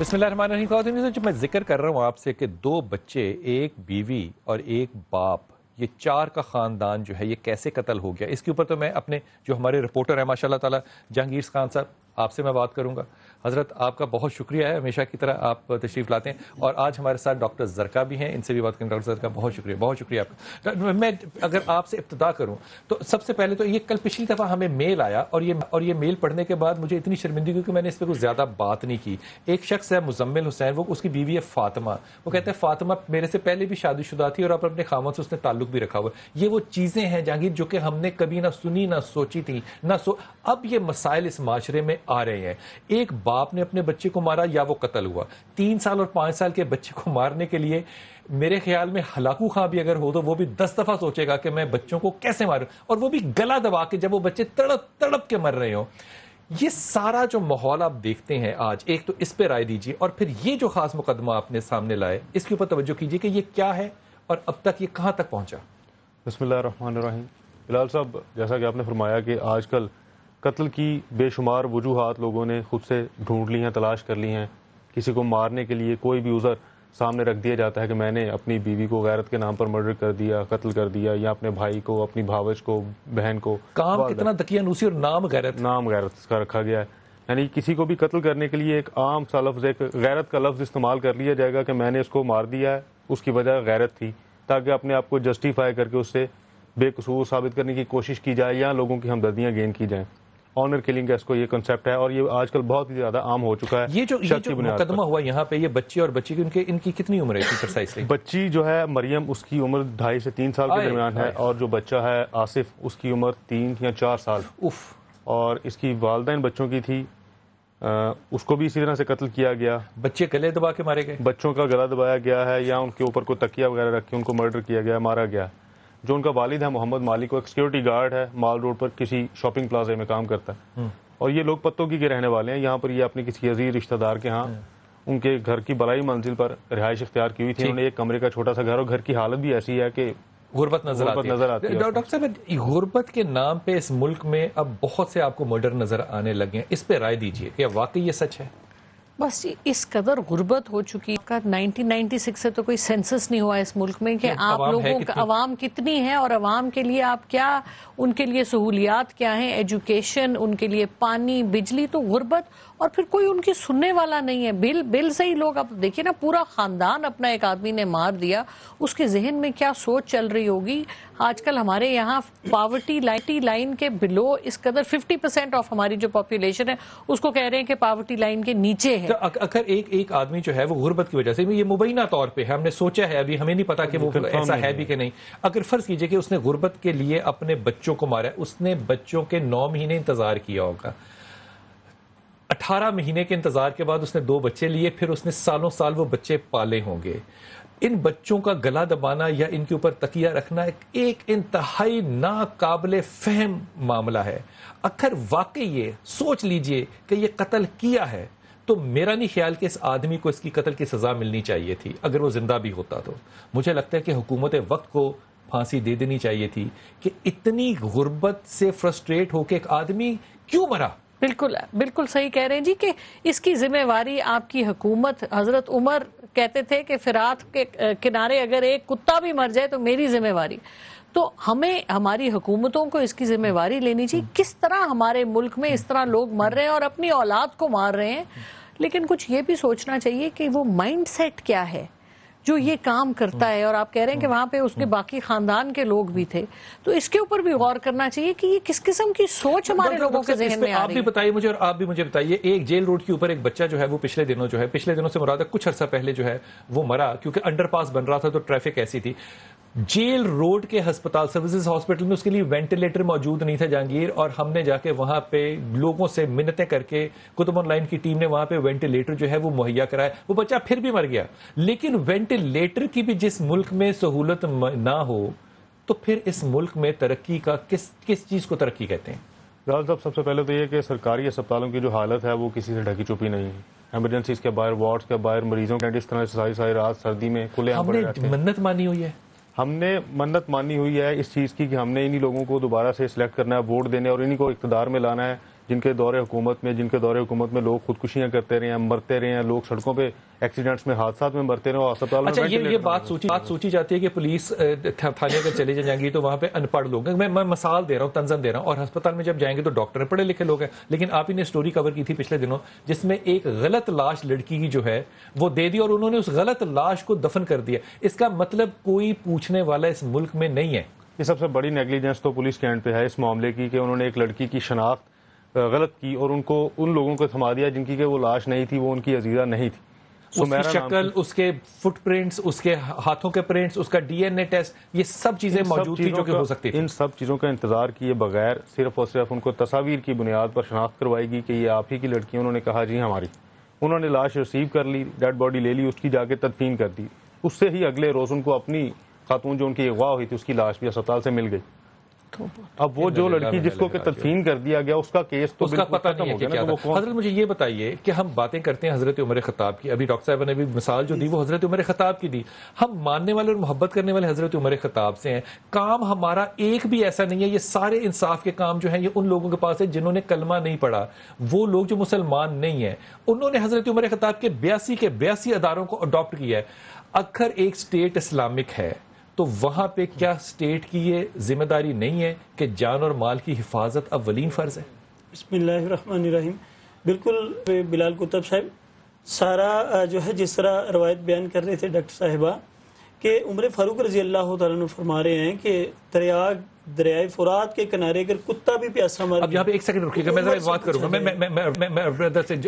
بسم اللہ الرحمن الرحیم. جب میں ذکر کر رہا ہوں آپ سے کہ 2 بچے، ایک بیوی اور ایک باپ، یہ 4 کا خاندان جو ہے یہ کیسے قتل ہو گیا، اس کے اوپر تو میں اپنے جو ہمارے رپورٹر ہیں ماشاء اللہ تعالیٰ جہانگیر خان صاحب، آپ سے میں بات کروں گا. حضرت آپ کا بہت شکریہ ہے، ہمیشہ کی طرح آپ تشریف لاتے ہیں. اور آج ہمارے ساتھ ڈاکٹر زرکا بھی ہیں، ان سے بھی بات کریں. ڈاکٹر زرکا بہت شکریہ آپ کا. میں اگر آپ سے ابتدا کروں تو سب سے پہلے تو یہ کل پچھلی دفعہ ہمیں میل آیا اور یہ میل پڑھنے کے بعد مجھے اتنی شرمندگی کہ میں نے اس پہ کچھ زیادہ بات نہیں کی. ایک شخص ہے مزمل حسین، وہ اس کی بیوی ہے فاطمہ. وہ کہتے ہیں فاطمہ میرے سے پہلے بھی شادی شدہ تھی اور اپنے خاوند سے اس نے تعلق بھی رکھا ہوا. یہ وہ چیزیں ہیں جہانگیر جو کہ ہم نے کبھی نہ سنی نہ سوچی تھی اب یہ مسائل اس معاشرے میں آ رہے ہیں. ایک باپ نے اپنے بچے کو مارا یا وہ قتل ہوا. 3 سال اور 5 سال کے بچے کو مارنے کے لیے میرے خیال میں ہلاکو خاں بھی اگر ہو تو وہ بھی 10 دفعہ سوچے گا کہ میں بچوں کو کیسے ماروں، اور وہ بھی گلا دبا کے جب وہ بچے تڑپ کے مر رہے ہوں. یہ سارا جو ماحول آپ دیکھتے ہیں آج، ایک تو اس پہ رائے دیجیے، اور پھر یہ جو خاص مقدمہ آپ نے سامنے لائے اس کے اوپر توجہ کیجیے کہ یہ کیا ہے اور اب تک یہ کہاں تک پہنچا. بسم اللہ الرحمن الرحیم. بلال صاحب، جیسا کہ آپ نے فرمایا کہ آج کل قتل کی بے شمار وجوہات لوگوں نے خود سے ڈھونڈ لی ہیں، تلاش کر لی ہیں. کسی کو مارنے کے لیے کوئی بھی عذر سامنے رکھ دیا جاتا ہے کہ میں نے اپنی بیوی کو غیرت کے نام پر مرڈر کر دیا، قتل کر دیا، یا اپنے بھائی کو، اپنی بھاوج کو، بہن کو. کام کتنا دقیانوسی اور نام غیرت اس کا رکھا گیا ہے. یعنی کسی کو بھی قتل کرنے کے لیے ایک عام سا لفظ، ایک غیرت کا لفظ استعمال کر لیا جائے گا کہ میں نے اس کو مار دیا ہے، اس کی وجہ غیرت تھی، تاکہ اپنے آپ کو جسٹیفائی کر کے اس سے بے قصور ثابت کرنے کی کوشش کی جائے یا لوگوں کی ہمدردیاں گین کی جائیں. آنر کلنگ کا اس کو یہ کنسیپٹ ہے، اور یہ آج کل بہت ہی زیادہ عام ہو چکا ہے. یہ جو مقدمہ ہوا یہاں پہ، یہ بچے اور بچی ان کی کتنی عمر ہے؟ بچی جو ہے مریم، اس کی عمر 2.5 سے 3 سال کے درمیان ہے، اور جو بچہ ہے آصف، اس کی عمر 3 یا 4 سال. اور اس کی والدین بچوں کی تھی، اس کو بھی اسی طرح سے قتل کیا گیا. بچے گلے دبا کے مارے گئے، بچوں کا گلا دبایا گیا ہے، یا ان کے اوپر کوئی تکیہ وغیرہ رکھ کے ان کو مرڈر کیا گیا، مارا گیا. جو ان کا والد ہے محمد مالک، ایک سیکورٹی گارڈ ہے، مال روڈ پر کسی شاپنگ پلازے میں کام کرتا ہے. اور یہ لوگ پتوں کی کے رہنے والے ہیں. یہاں پر یہ اپنے کسی عزیز رشتہ دار کے ہاں ان کے گھر کی بلائی منزل پر رہائش اختیار کی ہوئی تھی. انہوں نے ایک کمرے کا چھوٹا سا گھر، اور گھر کی حالت بھی ایسی ہے کہ غربت نظر آتی ہے. ڈاکٹر صاحب، غربت کے نام پہ اس ملک میں اب بہت سے آپ کو مرڈر نظر آنے لگے ہیں، اس پہ رائے دیجیے کہ واقعی یہ سچ ہے؟ بس اس قدر غربت ہو چکی ہے. 1996 سے تو کوئی سینسس نہیں ہوا اس ملک میں کہ آپ لوگوں کا عوام کتنی ہے، اور عوام کے لیے آپ کیا، ان کے لیے سہولیات کیا ہیں، ایجوکیشن، ان کے لیے پانی، بجلی. تو غربت، اور پھر کوئی ان کی سننے والا نہیں ہے. بل سے ہی لوگ، اب دیکھیے نا، پورا خاندان اپنا ایک آدمی نے مار دیا، اس کے ذہن میں کیا سوچ چل رہی ہوگی. آج کل ہمارے یہاں پاورٹی لائن کے بلو اس قدر 50% آف ہماری جو پاپولیشن ہے اس کو کہہ رہے ہیں کہ پاورٹی لائن کے نیچے ہے. اگر ایک آدمی جو ہے وہ غربت کی وجہ سے، یہ مبینہ طور پہ ہے، ہم نے سوچا ہے، ابھی ہمیں نہیں پتا کہ وہ ایسا ہے بھی کہ نہیں. اگر فرض کیجئے کہ اس نے غربت کے لیے اپنے بچوں کو مارا، اس نے بچوں کے 9 مہینے انتظار کیا ہوگا، 18 مہینے کے انتظار کے بعد اس نے 2 بچے لیے، پھر اس نے سالوں سال وہ بچے پالے ہوں گے. ان بچوں کا گلا دبانا یا ان کے اوپر تکیہ رکھنا ایک انتہائی ناقابل فہم معاملہ ہے. اگر واقعی یہ سوچ لیجئے کہ یہ قتل کیا ہے تو میرا نہیں خیال کہ اس آدمی کو اس کی قتل کی سزا ملنی چاہیے تھی. اگر وہ زندہ بھی ہوتا تو مجھے لگتا ہے کہ حکومت وقت کو پھانسی دے دینی چاہیے تھی کہ اتنی غربت سے فرسٹریٹ ہو کے ایک آدمی کیوں مرا. بالکل صحیح کہہ رہے ہیں جی کہ اس کی ذمہ واری آپ کی حکومت. حضرت عمر کہتے تھے کہ فرات کے کنارے اگر ایک کتا بھی مر جائے تو میری ذمہ واری. تو ہمیں ہماری حکومتوں کو اس کی ذمہ واری لینی چاہیے. کس طرح ہمارے ملک میں اس طرح لوگ مر رہے ہیں اور اپنی اولاد کو مار رہے ہیں. لیکن کچھ یہ بھی سوچنا چاہیے کہ وہ مائنڈ سیٹ کیا ہے. جو یہ کام کرتا ہے، اور آپ کہہ رہے ہیں کہ وہاں پہ اس کے باقی خاندان کے لوگ بھی تھے، تو اس کے اوپر بھی غور کرنا چاہیے کہ یہ کس قسم کی سوچ ہمارے لوگوں کے ذہن میں آ رہی ہے. آپ بھی بتائیے مجھے اور آپ بھی مجھے بتائیے، ایک جیل روڈ کے اوپر ایک بچہ جو ہے وہ پچھلے دنوں سے مراد ہے کچھ عرصہ پہلے جو ہے وہ مرا، کیونکہ انڈر پاس بن رہا تھا تو ٹریفک ایسی تھی. جیل روڈ کے ہسپتال سروسز ہاسپٹل میں اس کے لیے وینٹیلیٹر موجود نہیں تھا جہانگیر، اور ہم نے جا کے وہاں پہ لوگوں سے منتیں کر کے کتب آن لائن کی ٹیم نے وہاں پہ وینٹیلیٹر جو ہے وہ مہیا کرایا. وہ بچہ پھر بھی مر گیا. لیکن وینٹیلیٹر کی بھی جس ملک میں سہولت نہ ہو تو پھر اس ملک میں ترقی کا کس چیز کو ترقی کہتے ہیں؟ جلال صاحب، سب سے پہلے تو یہ کہ سرکاری اسپتالوں کی جو حالت ہے وہ کسی سے ڈھکی چھپی نہیں ہے. ایمرجنسیز کے باہر، وارڈز کے باہر مریضوں کے اس طرح ساری رات سردی میں کھلے عام پڑے رہتے ہیں. منت مانی ہوئی ہے، ہم نے منت مانی ہوئی ہے اس چیز کی کہ ہم نے انہی لوگوں کو دوبارہ سے سلیکٹ کرنا ہے، ووٹ دینے، اور انہی کو اقتدار میں لانا ہے جن کے دور حکومت میں لوگ خودکشیاں کرتے رہے ہیں، مرتے رہے ہیں، لوگ سڑکوں پہ ایکسیڈنٹس میں، حادثات میں مرتے رہے ہیں، اور اسپتال میں. اچھا، یہ بات سوچی جاتی ہے کہ پولیس تھانے اگر چلے جائیں گی تو وہاں پہ ان پڑھ لوگ ہیں. میں مثال دے رہا ہوں، تنظم دے رہا ہوں، اور ہسپتال میں جب جائیں گے تو ڈاکٹر پڑھے لکھے لوگ ہیں. لیکن آپ ہی نے اسٹوری کور کی تھی پچھلے دنوں جس میں ایک غلط لاش لڑکی کی جو ہے وہ دے دی اور انہوں نے اس غلط لاش کو دفن کر دیا. اس کا مطلب کوئی پوچھنے والا اس ملک میں نہیں ہے. یہ سب سے بڑی نیگلیجنس تو پولیس کے اینڈ پہ ہے اس معاملے کی، کہ انہوں نے ایک لڑکی کی شناخت غلط کی اور ان لوگوں کو تھما دیا جن کی کہ وہ لاش نہیں تھی، وہ ان کی عزیزہ نہیں تھی. اس کی شکل، اس کے فٹ پرنٹس، اس کے ہاتھوں کے پرنٹس، اس کا ڈی این اے ٹیسٹ، یہ سب چیزیں موجود تھی جو کہ ہو سکتی تھی. ان سب چیزوں کا انتظار کیے بغیر صرف اور صرف ان کو تصاویر کی بنیاد پر شناخت کروائی گئی کہ یہ آپ ہی کی لڑکی. انہوں نے کہا جی ہماری. انہوں نے لاش ریسیو کر لی، ڈیڈ باڈی لے لی، اس کی جا کے تدفین کر دی. اس سے ہی اگلے روز ان کو اپنی خاتون جو ان کی اغوا ہوئی تھی اس کی لاش بھی اسپتال سے مل گئی. اب وہ جو لڑکی جس کو کہ تدفین کر دیا گیا اس کا کیس تو اس کا پتہ نہیں ہے کہ کیا تھا. حضرت مجھے یہ بتائیے کہ ہم باتیں کرتے ہیں حضرت عمر خطاب کی، ابھی ڈاکٹر صاحب نے بھی مثال جو دی وہ حضرت عمر خطاب کی دی. ہم ماننے والے اور محبت کرنے والے حضرت عمر خطاب سے ہیں. کام ہمارا ایک بھی ایسا نہیں ہے. یہ سارے انصاف کے کام جو ہیں یہ ان لوگوں کے پاس ہے جنہوں نے کلمہ نہیں پڑھا، وہ لوگ جو مسلمان نہیں ہیں. انہوں نے حضرت عمر خطاب کے 82 اداروں کو اڈاپٹ کیا ہے. اگر ایک اسٹیٹ اسلامک ہے تو وہاں پہ کیا اسٹیٹ کی یہ ذمہ داری نہیں ہے کہ جان اور مال کی حفاظت اولین فرض ہے؟ بسم اللہ الرحمن الرحیم. بالکل بلال کتب صاحب، سارا جو ہے جس طرح روایت بیان کر رہے تھے ڈاکٹر صاحبہ کہ عمر فاروق رضی اللہ تعالیٰ عنہ فرما رہے ہیں کہ دریائے فرات کے کنارے اگر کتا بھی پیاسا مر. اب یہاں پہ ایک سیکنڈ رکیے گا، میں ذرا بات کروں گا، میں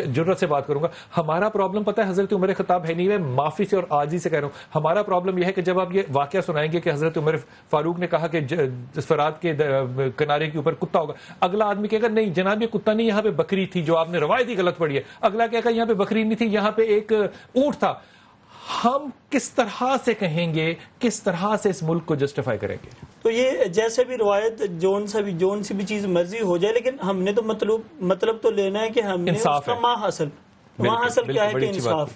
جرات سے بات کروں گا. ہمارا پرابلم پتہ ہے حضرت عمر خطاب ہے نہیں، میں معافی سے اور عاجزی سے کہہ رہا ہوں. ہمارا پرابلم یہ ہے کہ جب آپ یہ واقعہ سنائیں گے کہ حضرت عمر فاروق نے کہا کہ فرات کے کنارے کے اوپر کتا ہوگا، اگلا آدمی کہے گا نہیں جناب یہ کتا نہیں، یہاں پہ بکری تھی، جو آپ نے روایت ہی غلط پڑھی ہے. اگلا کہے گا یہاں پہ بکری نہیں تھی، یہاں پہ ایک اونٹ تھا. ہم کس طرح سے کہیں گے، کس طرح سے اس ملک کو جسٹیفائی کریں گے؟ تو یہ جیسے بھی روایت جون سی بھی چیز مرضی ہو جائے، لیکن ہم نے تو مطلب تو لینا ہے کہ ہم نے اس کا ماں حاصل کیا ہے کہ انصاف.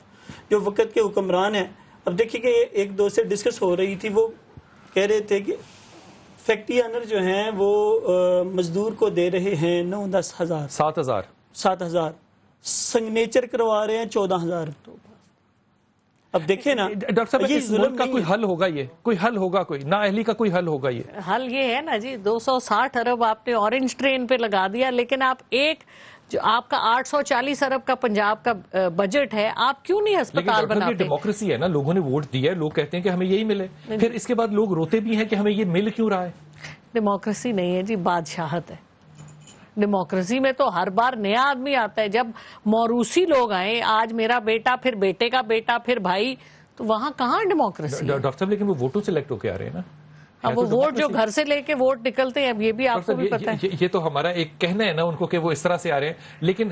جو وقت کے حکمران ہیں، اب دیکھیے کہ ایک دو سے ڈسکس ہو رہی تھی، وہ کہہ رہے تھے کہ فیکٹری آنر جو ہیں وہ مزدور کو دے رہے ہیں 9-10 ہزار، 7,000 سگنیچر کروا رہے ہیں 14,000. اب دیکھیں نا ڈاکٹر صاحب، اس ملک کا کوئی حل ہوگا، یہ کوئی حل ہوگا، کوئی نااہلی کا کوئی حل ہوگا؟ یہ حل یہ ہے نا جی، 260 ارب آپ نے اورنج ٹرین پہ لگا دیا، لیکن آپ ایک جو آپ کا 840 ارب کا پنجاب کا بجٹ ہے، آپ کیوں نہیں ہسپتال بناتے؟ یہ ڈیموکریسی ہے نا، لوگوں نے ووٹ دیا ہے، لوگ کہتے ہیں کہ ہمیں یہی ملے، پھر اس کے بعد لوگ روتے بھی ہیں کہ ہمیں یہ مل کیوں رہا ہے. ڈیموکریسی نہیں ہے جی، بادشاہت ہے. ڈیموکریسی میں تو ہر بار نیا آدمی آتا ہے. جب موروثی لوگ آئے، آج میرا بیٹا، پھر بیٹے کا بیٹا، پھر بھائی، تو وہاں کہاں ڈیموکریسی؟ ڈاکٹر صاحب لیکن وہ ووٹوں سلیکٹ ہو کے آ رہے ہیں نا. اب وہ ووٹ جو گھر سے لے کے ووٹ نکلتے ہیں، اب یہ بھی آپ کو بھی پتہ ہے. یہ تو ہمارا ایک کہنا ہے نا ان کو کہ وہ اس طرح سے آ رہے ہیں، لیکن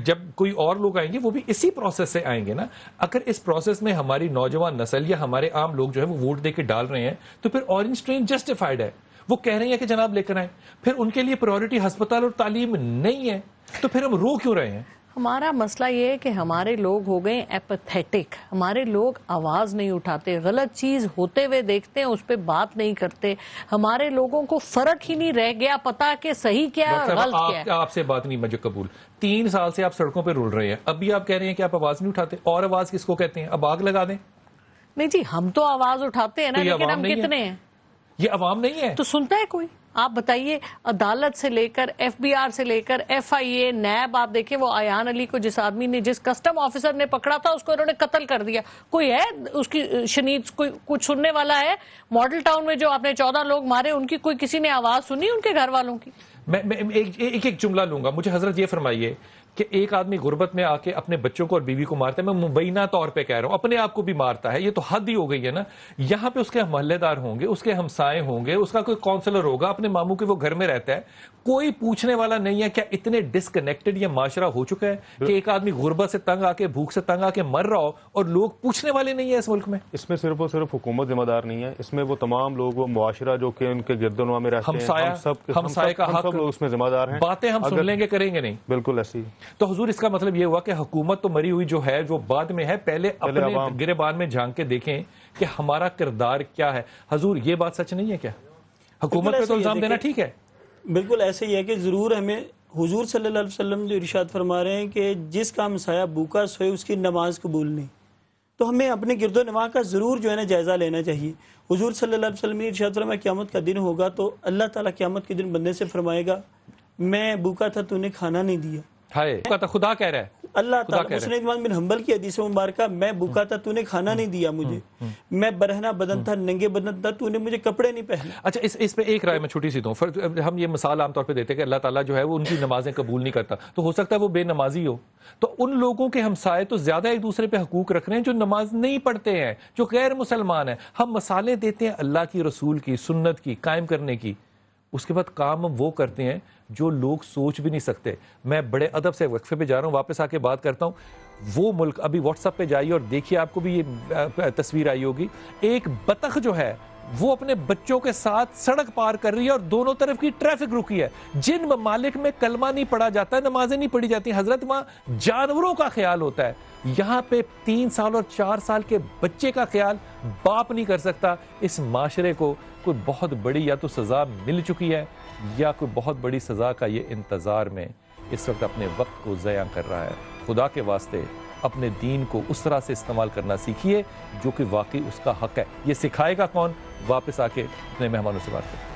جب کوئی اور لوگ آئیں گے وہ بھی اسی پروسیس سے آئیں گے نا. اگر اس پروسیس میں ہماری نوجوان نسل یا ہمارے عام لوگ جو ہے وہ ووٹ دے کے ڈال رہے ہیں تو پھر اورنج ٹرین جسٹیفائڈ ہے. وہ کہہ رہے ہیں کہ جناب لے کر آئیں، پھر ان کے لیے پرائیورٹی ہسپتال اور تعلیم نہیں ہے، تو پھر ہم رو کیوں رہے ہیں؟ ہمارا مسئلہ یہ ہے کہ ہمارے لوگ ہو گئے ایپیتھیٹک. ہمارے لوگ آواز نہیں اٹھاتے، غلط چیز ہوتے ہوئے دیکھتے ہیں، اس پہ بات نہیں کرتے. ہمارے لوگوں کو فرق ہی نہیں رہ گیا پتا کہ صحیح کیا ہے غلط کیا ہے. آپ سے بات نہیں مجھے قبول. 3 سال سے آپ سڑکوں پہ رول رہے ہیں، اب بھی آپ کہہ رہے ہیں کہ آپ آواز نہیں اٹھاتے. اور آواز کس کو کہتے ہیں؟ اب آگ لگا دیں. نہیں جی، ہم تو آواز اٹھاتے ہیں نا، لیکن ہم کتنے ہیں؟ یہ عوام نہیں ہے تو سنتا ہے کوئی؟ آپ بتائیے عدالت سے لے کر FBR سے لے کر FIA نیب، آپ دیکھیں وہ ایان علی کو جس آدمی نے جس کسٹم آفیسر نے پکڑا تھا اس کو انہوں نے قتل کر دیا. کوئی ہے اس کی شنید کوئی کچھ سننے والا ہے؟ ماڈل ٹاؤن میں جو آپ نے 14 لوگ مارے ان کی کوئی کسی نے آواز سنی ان کے گھر والوں کی؟ میں ایک جملہ لوں گا. مجھے حضرت یہ فرمائیے کہ ایک آدمی غربت میں آ کے اپنے بچوں کو اور بیوی کو مارتا ہے، میں مبینہ طور پہ کہہ رہا ہوں اپنے آپ کو بھی مارتا ہے، یہ تو حد ہی ہو گئی ہے نا. یہاں پہ اس کے محلے دار ہوں گے، اس کے ہمسائے ہوں گے، اس کا کوئی کونسلر ہوگا، اپنے ماموں کے وہ گھر میں رہتا ہے، کوئی پوچھنے والا نہیں ہے. کیا اتنے ڈسکنیکٹڈ یہ معاشرہ ہو چکا ہے کہ ایک آدمی غربت سے تنگ آ کے بھوک سے تنگ آ کے مر رہا ہو اور لوگ پوچھنے والے نہیں ہیں اس ملک میں؟ اس میں صرف اور صرف حکومت ذمہ دار نہیں ہے، اس میں وہ تمام لوگ، وہ معاشرہ جو کہ ان کے گرد و نواح میں رہتے ہیں، ہمسائے کا حق، لوگ اس میں ذمہ دار ہیں. باتیں ہم سن لیں گے کریں گے نہیں. بالکل ایسی. تو حضور اس کا مطلب یہ ہوا کہ حکومت تو مری ہوئی جو ہے جو بعد میں ہے، پہلے اپنے گریبان میں جھانک کے دیکھیں کہ ہمارا کردار کیا ہے. حضور یہ بات سچ نہیں ہے کیا؟ حکومت پہ تو الزام دینا ٹھیک ہے، بالکل ایسے ہی ہے کہ ضرور ہمیں حضور صلی اللہ علیہ وسلم جو ارشاد فرما رہے ہیں کہ جس کا ہمسایہ بھوکا سوئے اس کی نماز قبول نہیں، تو ہمیں اپنے گرد و نواح کا ضرور جو ہے نا جائزہ لینا چاہیے. حضور صلی اللہ علیہ وسلم نے ارشاد فرمایا قیامت کا دن ہوگا تو اللہ تعالیٰ قیامت کے دن بندے سے فرمائے گا میں بھوکا تھا تو نے کھانا نہیں دیا. خدا کہہ رہا ہے، اللہ تعالیٰ مسند بن حنبل کی حدیث مبارکہ، میں بھوکا تھا تو نے کھانا نہیں دیا مجھے، میں برہنہ بدن تھا ننگے بدن تھا تو نے مجھے کپڑے نہیں پہنے. اچھا اس پہ ایک رائے میں چھوٹی سی دوں. ہم یہ مثال عام طور پہ دیتے ہیں کہ اللہ تعالیٰ جو ہے وہ ان کی نمازیں قبول نہیں کرتا، تو ہو سکتا ہے وہ بے نمازی ہو. تو ان لوگوں کے ہمسائے تو زیادہ ایک دوسرے پہ حقوق رکھ رہے ہیں جو نماز نہیں پڑھتے ہیں، جو غیر مسلمان ہیں. ہم مثالیں دیتے ہیں اللہ کی، رسول کی، سنت کی قائم کرنے کی، اس کے بعد کام ہم وہ کرتے ہیں جو لوگ سوچ بھی نہیں سکتے. میں بڑے ادب سے وقفے پہ جا رہا ہوں، واپس آ کے بات کرتا ہوں. وہ ملک، ابھی واٹس ایپ پہ جائیے اور دیکھیے، آپ کو بھی یہ تصویر آئی ہوگی، ایک بطخ جو ہے وہ اپنے بچوں کے ساتھ سڑک پار کر رہی ہے اور دونوں طرف کی ٹریفک رکی ہے. جن ممالک میں کلمہ نہیں پڑھا جاتا ہے، نمازیں نہیں پڑھی جاتی حضرت، وہاں جانوروں کا خیال ہوتا ہے. یہاں پہ 3 سال اور 4 سال کے بچے کا خیال باپ نہیں کر سکتا. اس معاشرے کو کوئی بہت بڑی یا تو سزا مل چکی ہے یا کوئی بہت بڑی سزا کا یہ انتظار میں اس وقت اپنے وقت کو ضائع کر رہا ہے. خدا کے واسطے اپنے دین کو اس طرح سے استعمال کرنا سیکھیے جو کہ واقعی اس کا حق ہے. یہ سکھائے گا کون؟ واپس آ کے اپنے مہمانوں سے بات کریں.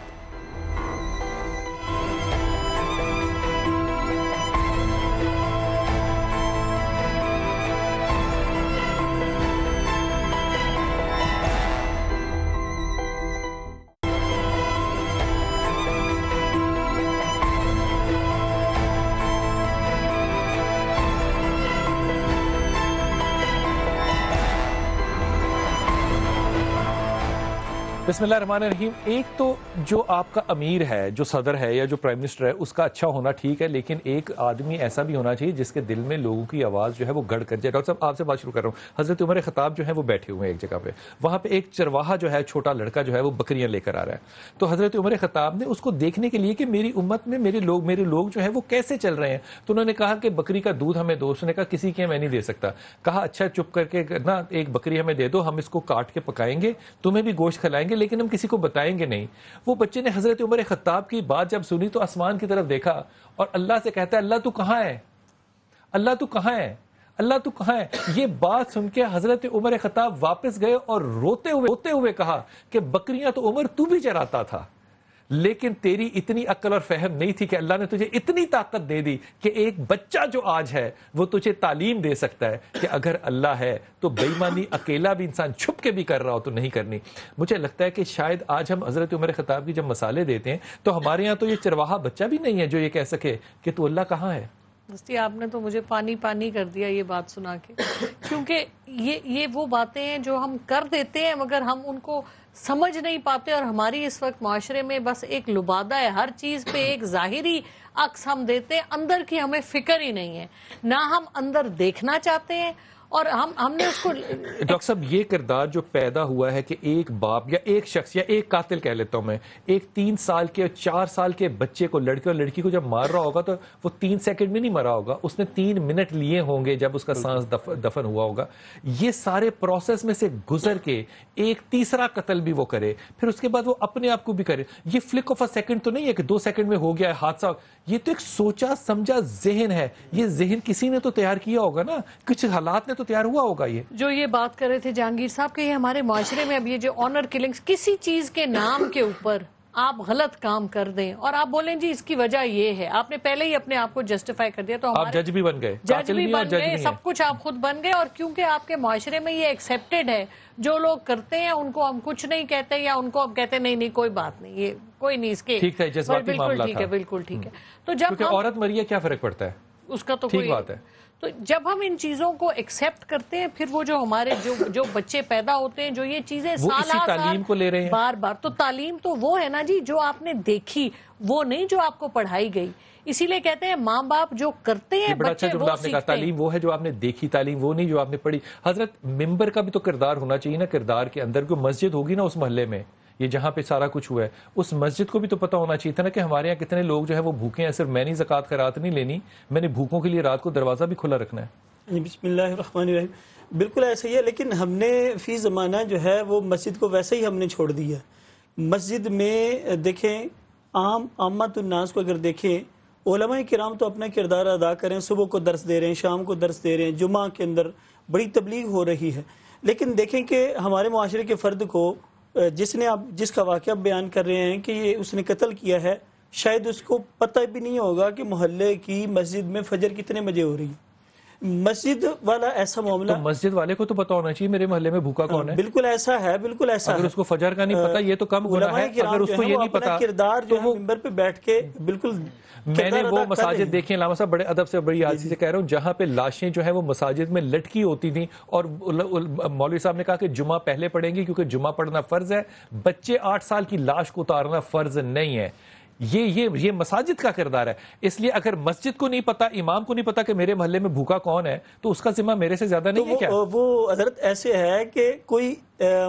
بسم اللہ الرحمن الرحیم. ایک تو جو آپ کا امیر ہے، جو صدر ہے یا جو پرائم منسٹر ہے، اس کا اچھا ہونا ٹھیک ہے، لیکن ایک آدمی ایسا بھی ہونا چاہیے جس کے دل میں لوگوں کی آواز جو ہے وہ گڑ کر جائے. ڈاکٹر صاحب آپ سے بات شروع کر رہا ہوں. حضرت عمر خطاب جو ہے وہ بیٹھے ہوئے ہیں ایک جگہ پہ، وہاں پہ ایک چرواہا جو ہے، چھوٹا لڑکا جو ہے وہ بکریاں لے کر آ رہا ہے. تو حضرت عمر خطاب نے اس کو دیکھنے کے لیے کہ میری امت میں میرے لوگ جو ہے وہ کیسے چل رہے ہیں، تو انہوں نے کہا کہ بکری کا دودھ ہمیں دو. اس نے کہا کسی کے میں نہیں دے سکتا. کہا اچھا چپ کر کے نا ایک بکری ہمیں دے دو، ہم اس کو کاٹ کے پکائیں گے، تمہیں بھی گوشت کھلائیں گے، لیکن ہم کسی کو بتائیں گے نہیں. وہ بچے نے حضرت عمر خطاب کی بات جب سنی تو آسمان کی طرف دیکھا اور اللہ سے کہتا ہے اللہ تو کہاں ہے، اللہ تو کہاں ہے، اللہ تو کہاں ہے. یہ بات سن کے حضرت عمر خطاب واپس گئے اور روتے ہوئے کہا کہ بکریاں تو عمر تو بھی چراتا تھا، لیکن تیری اتنی عقل اور فہم نہیں تھی کہ اللہ نے تجھے اتنی طاقت دے دی کہ ایک بچہ جو آج ہے وہ تجھے تعلیم دے سکتا ہے کہ اگر اللہ ہے تو بے ایمانی اکیلا بھی انسان چھپ کے بھی کر رہا ہو تو نہیں کرنی. مجھے لگتا ہے کہ شاید آج ہم حضرت عمر خطاب کی جب مثالیں دیتے ہیں تو ہمارے ہاں تو یہ چرواہا بچہ بھی نہیں ہے جو یہ کہہ سکے کہ تو اللہ کہاں ہے. آپ نے تو مجھے پانی کر دیا یہ بات سنا کے، کیونکہ یہ وہ باتیں ہیں جو ہم کر دیتے ہیں مگر ہم ان کو سمجھ نہیں پاتے. اور ہماری اس وقت معاشرے میں بس ایک لبادہ ہے، ہر چیز پہ ایک ظاہری عکس ہم دیتے ہیں، اندر کی ہمیں فکر ہی نہیں ہے، نہ ہم اندر دیکھنا چاہتے ہیں. اور ہم نے اس کو ڈاکٹر صاحب یہ کردار جو پیدا ہوا ہے کہ ایک باپ یا ایک شخص یا ایک قاتل کہہ لیتا ہوں میں، ایک 3 سال کے 4 سال کے بچے کو، لڑکے اور لڑکی کو جب مار رہا ہوگا تو وہ 3 سیکنڈ میں نہیں مرا ہوگا، اس نے 3 منٹ لیے ہوں گے جب اس کا سانس دفن ہوا ہوگا. یہ سارے پروسیس میں سے گزر کے ایک تیسرا قتل بھی وہ کرے، پھر اس کے بعد وہ اپنے آپ کو بھی کرے. یہ فلک آف اے سیکنڈ تو نہیں ہے کہ 2 سیکنڈ میں ہو گیا ہے حادثہ، یہ تو ایک سوچا سمجھا ذہن ہے. یہ ذہن کسی نے تو تیار کیا ہوگا نا، کچھ حالات نے تو تیار ہوا ہوگا. یہ جو یہ بات کر رہے تھے جہانگیر صاحب کہ یہ ہمارے معاشرے میں اب یہ جو آنر کلنگز کسی چیز کے نام کے اوپر آپ غلط کام کر دیں اور آپ بولیں جی اس کی وجہ یہ ہے، آپ نے پہلے ہی اپنے آپ کو جسٹیفائی کر دیا، تو آپ جج بھی بن گئے، جج بھی بن گئے، سب کچھ آپ خود بن گئے، اور کیونکہ آپ کے معاشرے میں یہ ایکسیپٹڈ ہے، جو لوگ کرتے ہیں ان کو ہم کچھ نہیں کہتے، یا ان کو ہم کہتے ہیں نہیں کوئی بات نہیں، یہ کوئی نہیں، اس کے ٹھیک ہے، جذباتی معاملہ تھا، بالکل ٹھیک ہے۔ تو جب کیونکہ عورت مری ہے کیا فرق پڑتا ہے، اس کا تو ٹھیک بات ہے۔ تو جب ہم ان چیزوں کو ایکسیپٹ کرتے ہیں، پھر وہ جو ہمارے جو بچے پیدا ہوتے ہیں، جو یہ چیزیں سال تعلیم کو لے رہے ہیں بار بار، تو تعلیم تو وہ ہے نا جی جو آپ نے دیکھی، وہ نہیں جو آپ کو پڑھائی گئی۔ اسی لیے کہتے ہیں ماں باپ جو کرتے ہیں بڑا اچھا جملہ آپ نے کہا، تعلیم وہ ہے جو آپ نے دیکھی، تعلیم وہ نہیں جو آپ نے پڑھی۔ حضرت ممبر کا بھی تو کردار ہونا چاہیے نا، کردار کے اندر کوئی مسجد ہوگی نا اس محلے میں، یہ جہاں پہ سارا کچھ ہوا ہے، اس مسجد کو بھی تو پتہ ہونا چاہیے تھا نا کہ ہمارے یہاں کتنے لوگ جو ہے وہ بھوکے ہیں، صرف میں نہیں زکوٰۃ خیرات نہیں لینی، میں نے بھوکوں کے لیے رات کو دروازہ بھی کھلا رکھنا ہے۔ بسم اللہ الرحمن الرحیم، بالکل ایسا ہی ہے، لیکن ہم نے فی زمانہ جو ہے وہ مسجد کو ویسے ہی ہم نے چھوڑ دیا۔ مسجد میں دیکھیں، عامت الناس کو اگر دیکھیں، علماء کرام تو اپنا کردار ادا کریں، صبح کو درس دے رہے ہیں، شام کو درس دے رہے ہیں، جمعہ کے اندر بڑی تبلیغ ہو رہی ہے، لیکن دیکھیں کہ ہمارے معاشرے کے فرد کو جس کا واقعہ بیان کر رہے ہیں کہ یہ اس نے قتل کیا ہے، شاید اس کو پتہ بھی نہیں ہوگا کہ محلے کی مسجد میں فجر کتنے بجے ہو رہی ہے۔ مسجد والا ایسا معاملہ، تو مسجد والے کو تو پتہ ہونا چاہیے میرے محلے میں بھوکا کون ہے۔ بالکل ایسا ہے، بالکل ایسا ہے۔ اگر اس کو فجر کا نہیں پتا یہ تو کم گناہ ہے، اگر اس کو یہ نہیں پتا کردار جو ہے ممبر پہ بیٹھ کے بالکل۔ میں نے وہ مساجد دیکھیں علامہ صاحب، بڑے ادب سے بڑی عاجزی سے کہہ رہا ہوں، جہاں پہ لاشیں جو ہیں وہ مساجد میں لٹکی ہوتی تھیں، اور مولوی صاحب نے کہا کہ جمعہ پہلے پڑھیں گی کیونکہ جمعہ پڑھنا فرض ہے، بچے 8 سال کی لاش کو اتارنا فرض نہیں ہے۔ یہ مساجد کا کردار ہے۔ اس لیے اگر مسجد کو نہیں پتا، امام کو نہیں پتا کہ میرے محلے میں بھوکا کون ہے، تو اس کا ذمہ میرے سے زیادہ نہیں ہے کیا؟ وہ حضرت ایسے ہے کہ کوئی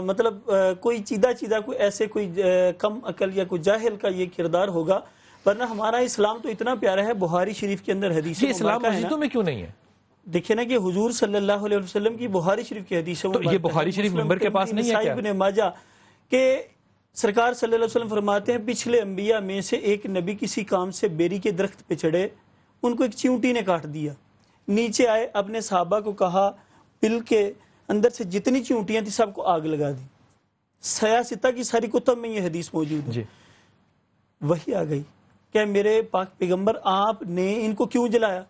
مطلب کوئی چیدہ کوئی ایسے کوئی کم عقل یا کوئی جاہل کا یہ کردار ہوگا، ورنہ ہمارا اسلام تو اتنا پیارا ہے۔ بخاری شریف کے اندر حدیث، یہ اسلام مسجدوں میں کیوں نہیں ہے؟ دیکھیں نا کہ حضور صلی اللہ علیہ وسلم کی بخاری شریف کی حدیث ہے، تو یہ بخاری شریف ممبر کے پاس نہیں ہے کیا؟ ابن ماجہ کہ سرکار صلی اللہ علیہ وسلم فرماتے ہیں پچھلے انبیاء میں سے ایک نبی کسی کام سے بیری کے درخت پہ چڑھے، ان کو ایک چیونٹی نے کاٹ دیا، نیچے آئے اپنے صحابہ کو کہا بل کے اندر سے جتنی چیونٹیاں تھیں سب کو آگ لگا دی۔ سیاستہ کی ساری کتب میں یہ حدیث موجود ہے۔ وہی آ گئی کہ میرے پاک پیغمبر آپ نے ان کو کیوں جلایا؟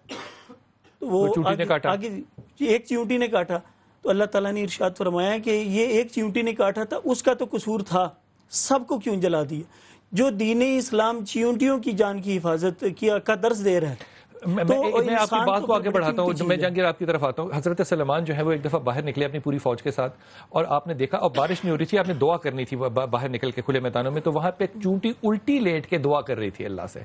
تو وہ آگے ایک چیونٹی نے کاٹا، تو اللہ تعالیٰ نے ارشاد فرمایا کہ یہ ایک چیونٹی نے کاٹا تھا، اس کا تو قصور تھا، سب کو کیوں جلا دیا؟ جو دین اسلام چیونٹیوں کی جان کی حفاظت کا درس دے رہا ہے۔ میں آپ کی بات کو آگے بڑھاتا ہوں، میں جہانگیر آپ کی طرف آتا ہوں۔ حضرت سلیمان جو ہے وہ ایک دفعہ باہر نکلے اپنی پوری فوج کے ساتھ، اور آپ نے دیکھا، اور بارش نہیں ہو رہی تھی، آپ نے دعا کرنی تھی باہر نکل کے کھلے میدانوں میں، تو وہاں پہ چونٹی الٹی لیٹ کے دعا کر رہی تھی اللہ سے۔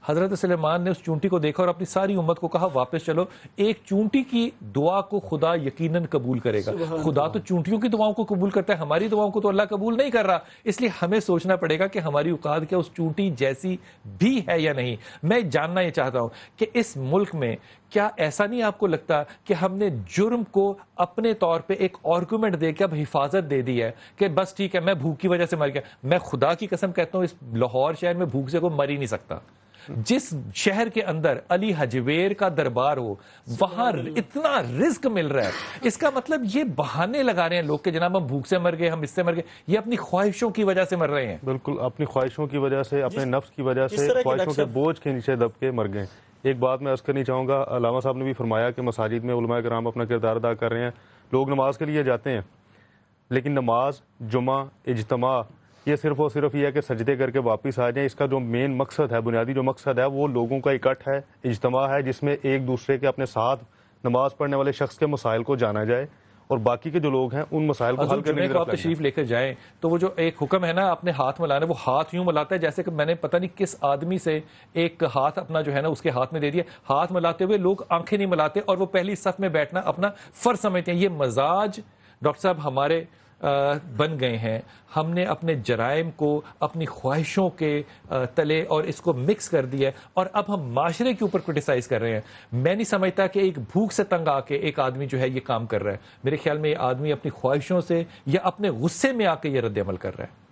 حضرت سلیمان نے اس چونٹی کو دیکھا اور اپنی ساری امت کو کہا واپس چلو، ایک چونٹی کی دعا کو خدا یقیناً قبول کرے گا۔ خدا تو چونٹیوں کی دعاؤں کو قبول کرتا ہے، ہماری دعاؤں کو تو اللہ قبول نہیں کر رہا، اس لیے ہمیں سوچنا پڑے گا کہ ہماری اوقات کیا اس چونٹی جیسی بھی ہے یا نہیں۔ میں جاننا یہ چاہتا ہوں کہ اس ملک میں کیا ایسا نہیں آپ کو لگتا کہ ہم نے جرم کو اپنے طور پہ ایک آرگومنٹ دے کے اب حفاظت دے دی ہے کہ بس ٹھیک ہے میں بھوک کی وجہ سے مر گیا؟ میں خدا کی قسم کہتا ہوں اس لاہور شہر میں بھوک سے کوئی مر ہی نہیں سکتا۔ جس شہر کے اندر علی حجویر کا دربار ہو وہاں اتنا رزق مل رہا ہے، اس کا مطلب یہ بہانے لگا رہے ہیں لوگ کہ جناب ہم بھوک سے مر گئے، ہم اس سے مر گئے، یہ اپنی خواہشوں کی وجہ سے مر رہے ہیں۔ بالکل اپنی خواہشوں کی وجہ سے، اپنے نفس کی وجہ سے، خواہشوں کے بوجھ کے نیچے دب کے مر گئے۔ ایک بات میں عرض کرنی چاہوں گا، علامہ صاحب نے بھی فرمایا کہ مساجد میں علماء کرام اپنا کردار ادا کر رہے ہیں، لوگ نماز کے لیے جاتے ہیں، لیکن نماز، جمعہ، اجتماع یہ صرف اور صرف یہ ہے کہ سجدے کر کے واپس آ جائیں۔ اس کا جو مین مقصد ہے، بنیادی جو مقصد ہے، وہ لوگوں کا اکٹھ ہے، اجتماع ہے، جس میں ایک دوسرے کے اپنے ساتھ نماز پڑھنے والے شخص کے مسائل کو جانا جائے، اور باقی کے جو لوگ ہیں ان مسائل کو حل کرنے کی طرف آپ تشریف لے کر جائیں تو وہ جو ایک حکم ہے نا اپنے ہاتھ ملانا، وہ ہاتھ یوں ملاتا ہے جیسے کہ میں نے پتہ نہیں کس آدمی سے ایک ہاتھ اپنا جو ہے نا اس کے ہاتھ میں دے دیا، ہاتھ ملاتے ہوئے لوگ آنکھیں نہیں ملاتے، اور وہ پہلی صف میں بیٹھنا اپنا فرض سمجھتے ہیں۔ یہ مزاج ڈاکٹر صاحب ہمارے بن گئے ہیں، ہم نے اپنے جرائم کو اپنی خواہشوں کے تلے اور اس کو مکس کر دیا ہے، اور اب ہم معاشرے کے اوپر کرٹیسائز کر رہے ہیں۔ میں نہیں سمجھتا کہ ایک بھوک سے تنگ آ کے ایک آدمی جو ہے یہ کام کر رہا ہے، میرے خیال میں یہ آدمی اپنی خواہشوں سے یا اپنے غصے میں آ کے یہ رد عمل کر رہا ہے۔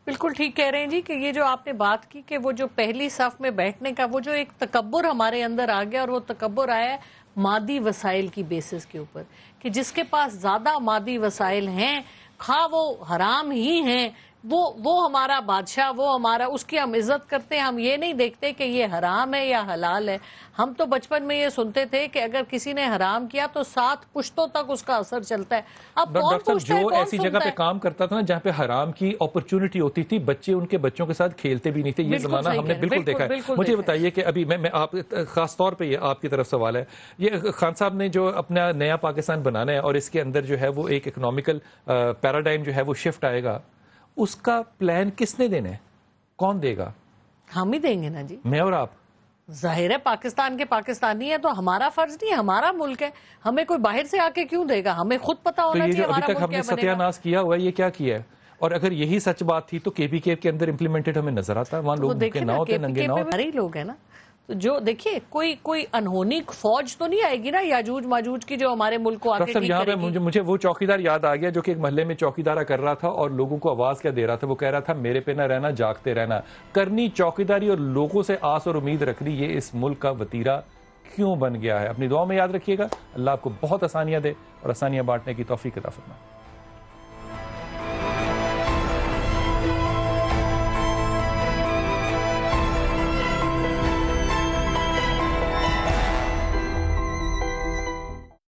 بالکل ٹھیک کہہ رہے ہیں جی کہ یہ جو آپ نے بات کی کہ وہ جو پہلی صف میں بیٹھنے کا وہ جو ایک تکبر ہمارے اندر آ گیا، اور وہ تکبر آیا ہے مادی وسائل کی بیسس کے اوپر، کہ جس کے پاس زیادہ مادی وسائل ہیں، خواہ وہ حرام ہی ہیں وہ ہمارا بادشاہ، وہ ہمارا، اس کی ہم عزت کرتے ہیں. ہم یہ نہیں دیکھتے کہ یہ حرام ہے یا حلال ہے. ہم تو بچپن میں یہ سنتے تھے کہ اگر کسی نے حرام کیا تو 7 پشتوں تک اس کا اثر چلتا ہے. اب کون پوچھتا ہے، جو کون ایسی جگہ پہ کام کرتا تھا نا جہاں پہ حرام کی اپرچونٹی ہوتی تھی، بچے ان کے بچوں کے ساتھ کھیلتے بھی نہیں تھے. یہ زمانہ ہم نے بالکل دیکھا ہے. مجھے بتائیے کہ ابھی میں آپ خاص طور پہ یہ آپ کی طرف سوال ہے، یہ خان صاحب نے جو اپنا نیا پاکستان بنانا ہے اور اس کے اندر جو ہے وہ ایک اکنامیکل پیراڈائم جو ہے وہ شفٹ آئے گا، اس کا پلان کس نے دینا ہے؟ کون دے گا؟ ہم ہی دیں گے نا جی. میں اور آپ. ظاہر ہے پاکستان کے پاکستانی ہے تو ہمارا فرض نہیں ہے، ہمارا ملک ہے. ہمیں کوئی باہر سے آ کے کیوں دے گا؟ ہمیں خود پتا ہونا چاہیے ہمارا ملک کیا بنے گا. تو یہ جو ابھی تک ہم نے ستیہ ناش کیا ہوا ہے، یہ کیا کیا ہے؟ اور اگر یہی سچ بات تھی تو کے پی کے اندر امپلیمنٹڈ ہمیں نظر آتا ہے، وہاں لوگ بھوکے نہ ہوتے، ننگے نہ ہوتے. ہمارے لوگ ہیں نا. تو جو دیکھیے کوئی انہونی فوج تو نہیں آئے گی نا یاجوج ماجوج کی جو ہمارے ملک کو آگے ٹھیک کرے گی. مجھے وہ چوکیدار یاد آ گیا جو کہ ایک محلے میں چوکیدارہ کر رہا تھا اور لوگوں کو آواز کیا دے رہا تھا. وہ کہہ رہا تھا میرے پہ نہ رہنا، جاگتے رہنا. کرنی چوکیداری اور لوگوں سے آس اور امید رکھنی، یہ اس ملک کا وتیرہ کیوں بن گیا ہے. اپنی دعا میں یاد رکھیے گا. اللہ آپ کو بہت آسانیاں دے اور آسانیاں بانٹنے کی توفیق عطا فرمائے.